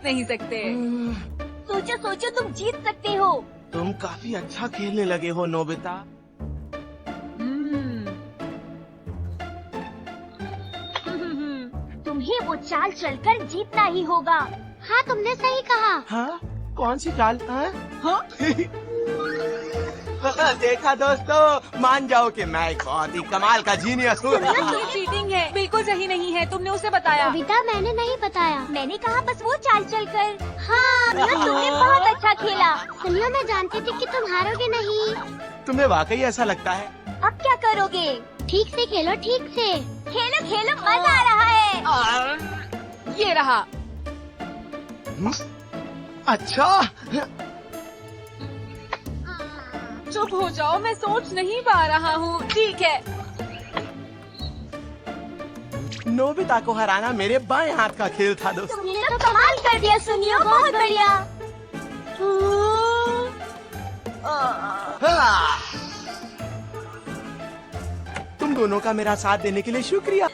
नहीं सकते। सोचो सोचो, तुम जीत सकते हो। तुम काफी अच्छा खेलने लगे हो नोबिता। तुम्हें वो चाल चलकर जीतना ही होगा। हाँ, तुमने सही कहा। हाँ? कौन सी चाल? हाँ? देखा दोस्तों, मान जाओ कि मैं एक बहुत ही कमाल का जीनियस हूँ। ये चीटिंग है, बिल्कुल सही नहीं है। तुमने उसे बताया। कविता, मैंने नहीं बताया। मैंने कहा बस वो चाल चलकर। हाँ, तुमने बहुत अच्छा खेला। सुनियो, मैं जानती थी कि तुम हारोगे नहीं। तुम्हें वाकई ऐसा लगता है? अब क्या करोगे? ठीक से खेलो, ठीक से खेलो खेलो, मजा आ रहा है। ये रहा। अच्छा, चुप हो जाओ, मैं सोच नहीं पा रहा हूँ। ठीक है। नोबिता को हराना मेरे बाएं हाथ का खेल था दोस्तों। तुमने तो कमाल कर दिया सुनियो, बहुत बढ़िया। हाँ। तुम दोनों का मेरा साथ देने के लिए शुक्रिया।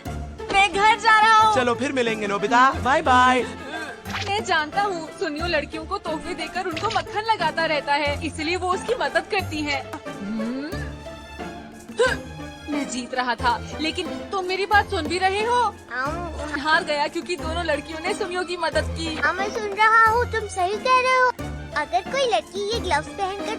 मैं घर जा रहा हूँ। चलो फिर मिलेंगे नोबिता, बाय बाय। मैं जानता हूँ, सुनियो लड़कियों को तोहफे देकर उनको मक्खन लगाता रहता है, इसलिए वो उसकी मदद करती है। मैं जीत रहा था, लेकिन तुम मेरी बात सुन भी रहे हो? हार गया क्योंकि दोनों लड़कियों ने सुनियो की मदद की। मैं सुन रहा हूँ, तुम सही कह रहे हो। अगर कोई लड़की ये ग्लव्स पहनकर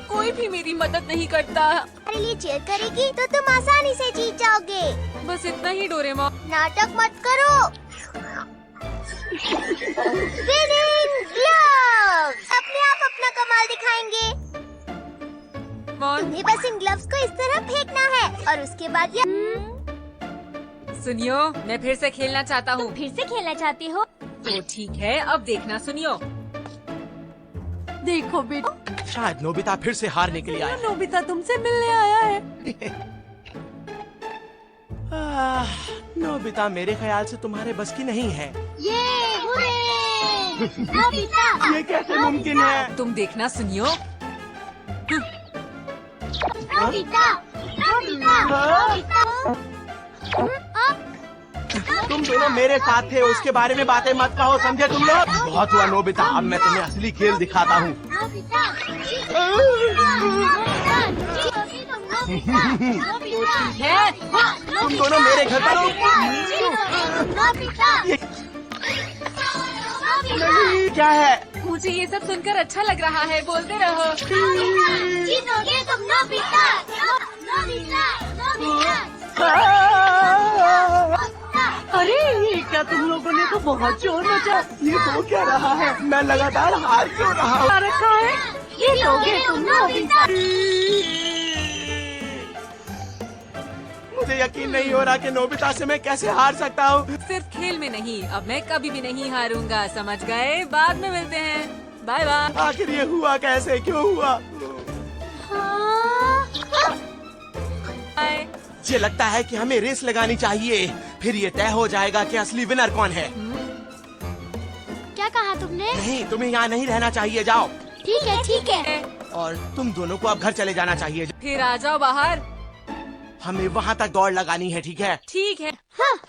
कोई भी मेरी मदद नहीं करता। तुम्हारे लिए चीयर करेगी तो तुम आसानी से जीत जाओगे। बस इतना ही डोरेमोन। नाटक मत करो। Winning gloves! अपने आप अपना कमाल दिखाएंगे। तुम्हें बस इन ग्लव्स को इस तरह फेंकना है और उसके बाद ये। सुनियो, मैं फिर से खेलना चाहता हूँ। फिर से खेलना चाहती हो? तो ठीक है, अब देखना सुनियो। देखो बेटा, शायद नोबिता फिर से हारने के लिए आया। नोबिता तुमसे मिलने आया है। नोबिता, मेरे ख्याल से तुम्हारे बस की नहीं है। ये नोबिता, ये कैसे मुमकिन है? तुम देखना सुनियो। Nobita, Nobita, Nobita. तुम दोनों मेरे साथ थे, उसके बारे में बातें मत कहो, समझे तुम लोग? बहुत हुआ नोबिता, अब मैं तुम्हें असली खेल दिखाता हूँ। तुम दोनों मेरे घर पर नहीं, क्या है? मुझे ये सब सुनकर अच्छा लग रहा है, बोलते रहो। जीतोगे तुम नोबिता, नोबिता, नोबिता। अरे ये क्या, तुम लोगों ने तो बहुत जोर मचा। ये हो क्या रहा है? मैं लगातार हार क्यों रहा हूँ? रखा है। जीतोगे तुम नोबिता। मुझे यकीन नहीं हो रहा कि नोबिता से मैं कैसे हार सकता हूँ। सिर्फ खेल में नहीं, अब मैं कभी भी नहीं हारूंगा, समझ गए? बाद में मिलते हैं, बाय बाय। आखिर ये हुआ कैसे, क्यों हुआ? बाय। मुझे लगता है कि हमें रेस लगानी चाहिए, फिर ये तय हो जाएगा कि असली विनर कौन है। क्या कहा तुमने? नहीं, तुम्हें यहाँ नहीं रहना चाहिए, जाओ। ठीक है, ठीक है। और तुम दोनों को अब घर चले जाना चाहिए। फिर आ जाओ बाहर। हमें वहाँ तक दौड़ लगानी है, ठीक है? ठीक है।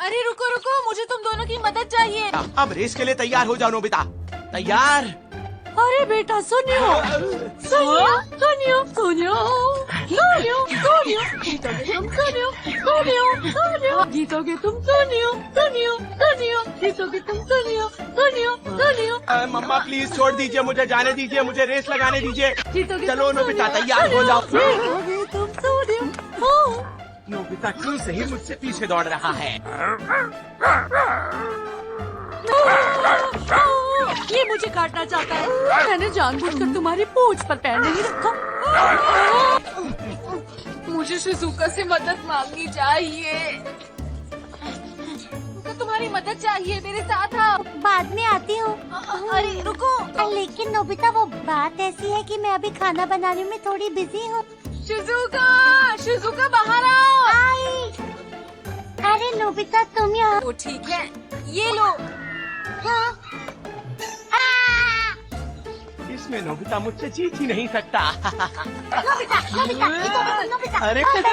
अरे रुको रुको, मुझे तुम दोनों की मदद चाहिए। अब रेस के लिए तैयार हो जाओ नोबिता। तैयार? अरे बेटा सुनियो, सुनियो, सुनियो, सुनियो, सुनियो, सुनियो, जीतोगे तुम सुनियो, सुनियो, सुनियो, जीतोगे तुम सुनियो, सुनियो, सुनियो, जीतोगे तुम सुनियो, सुनियो, सुनियो। मम्मा प्लीज छोड़ दीजिए, मुझे जाने दीजिए, मुझे रेस लगाने दीजिए। जीतोगे चलो तुम नोबिता, सुनियो, तैयार हो जाओ। जीतोगे तुम सुनियो। नोबिता क्यों से ही मुझसे पीछे दौड़ रहा है? ये मुझे काटना चाहता है। मैंने जानबूझकर तुम्हारी पूंछ पर पैर नहीं रखा। मुझे शिजुका से मदद मांगनी चाहिए। मुझे तुम्हारी मदद चाहिए, मेरे साथ आओ। बाद में आती हूँ। अरे रुको। लेकिन नोबिता, वो बात ऐसी है कि मैं अभी खाना बनाने में थोड़ी बिजी हूँ। शिजुका, शिजुका बाहर आओ। अरे नोबिता, तुम यहाँ। तो ठीक है, ये लो। हाँ। इसमें नोबिता मुझसे जीत ही नहीं सकता। नोबिता, नोबिता, नोबिता, अरे नोबिता।